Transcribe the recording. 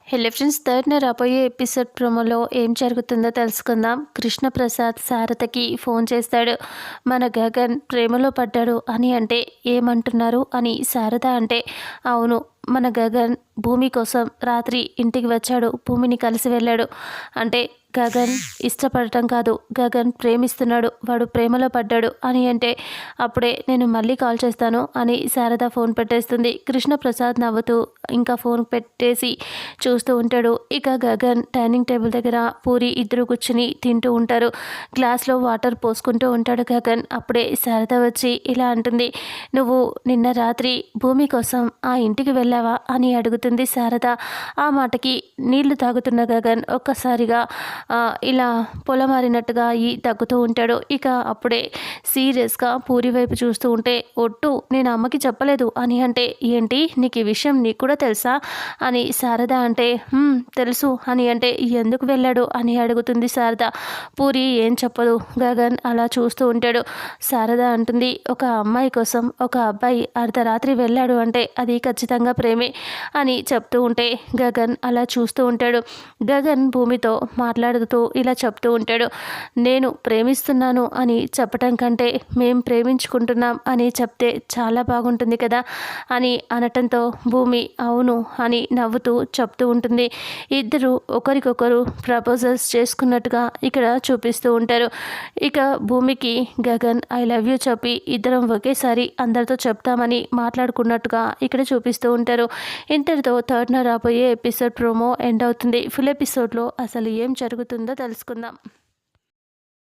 Hello friends, థర్డ్‌న రాబోయే episode ప్రోమోలో ఏం జరుగుతుందో తెలుసుకుందాం. కృష్ణప్రసాద్ శారదకి ఫోన్ చేస్తాడు. మన గగన్ ప్రేమలో పడ్డాడు అని అంటే ఏమంటున్నారు అని శారద అంటే, అవును మన గగన్ భూమి కోసం రాత్రి ఇంటికి వచ్చాడు, భూమిని కలిసి వెళ్ళాడు అంటే గగన్ ఇష్టపడటం కాదు, గగన్ ప్రేమిస్తున్నాడు, వాడు ప్రేమలో పడ్డాడు అని అంటే అప్పుడే నేను మళ్ళీ కాల్ చేస్తాను అని శారద ఫోన్ పెట్టేస్తుంది. కృష్ణప్రసాద్ నవ్వుతూ ఇంకా ఫోన్ పెట్టేసి చూస్తూ ఉంటాడు. ఇక గగన్ డైనింగ్ టేబుల్ దగ్గర పూరి ఇద్దరు కూర్చుని తింటూ ఉంటారు. గ్లాస్లో వాటర్ పోసుకుంటూ ఉంటాడు గగన్. అప్పుడే శారద వచ్చి ఇలా అంటుంది, నువ్వు నిన్న రాత్రి భూమి కోసం ఆ ఇంటికి వెళ్ళావా అని అడుగుతుంది శారద. ఆ మాటకి నీళ్లు తాగుతున్న గగన్ ఒక్కసారిగా ఇలా పొలమారినట్టుగా అయ్యి తగ్గుతూ ఉంటాడు. ఇక అప్పుడే సీరియస్గా పూరి వైపు చూస్తూ ఉంటే, ఒట్టు నేను అమ్మకి చెప్పలేదు అని అంటే, ఏంటి నీకు ఈ విషయం నీకు కూడా తెలుసా అని శారద అంటే, తెలుసు అని అంటే, ఎందుకు వెళ్ళాడు అని అడుగుతుంది శారద. పూరి ఏం చెప్పదు. గగన్ అలా చూస్తూ ఉంటాడు. శారద అంటుంది, ఒక అమ్మాయి కోసం ఒక అబ్బాయి అర్ధరాత్రి వెళ్ళాడు అంటే అది ఖచ్చితంగా ప్రేమే అని చెప్తూ ఉంటే గగన్ అలా చూస్తూ ఉంటాడు. గగన్ భూమితో మాట్లాడుతూ ఇలా చెప్తూ ఉంటాడు, నేను ప్రేమిస్తున్నాను అని చెప్పటం కంటే మేం ప్రేమించుకుంటున్నాం అని చెప్తే చాలా బాగుంటుంది కదా అని అనటంతో భూమి అవును అని నవ్వుతూ చెప్తూ ఉంటుంది. ఇద్దరు ఒకరికొకరు ప్రపోజల్స్ చేసుకున్నట్టుగా ఇక్కడ చూపిస్తూ ఉంటారు. ఇక భూమికి గగన్ ఐ లవ్ యూ చెప్పి ఇద్దరం ఒకేసారి అందరితో చెప్తామని మాట్లాడుకున్నట్టుగా ఇక్కడ చూపిస్తూ ఉంటారు. ఇంతటితో థర్డ్‌న రాబోయే ఎపిసోడ్ ప్రోమో ఎండ్ అవుతుంది. ఫుల్ ఎపిసోడ్లో అసలు ఏం జరుగుతుందో తెలుసుకుందాం.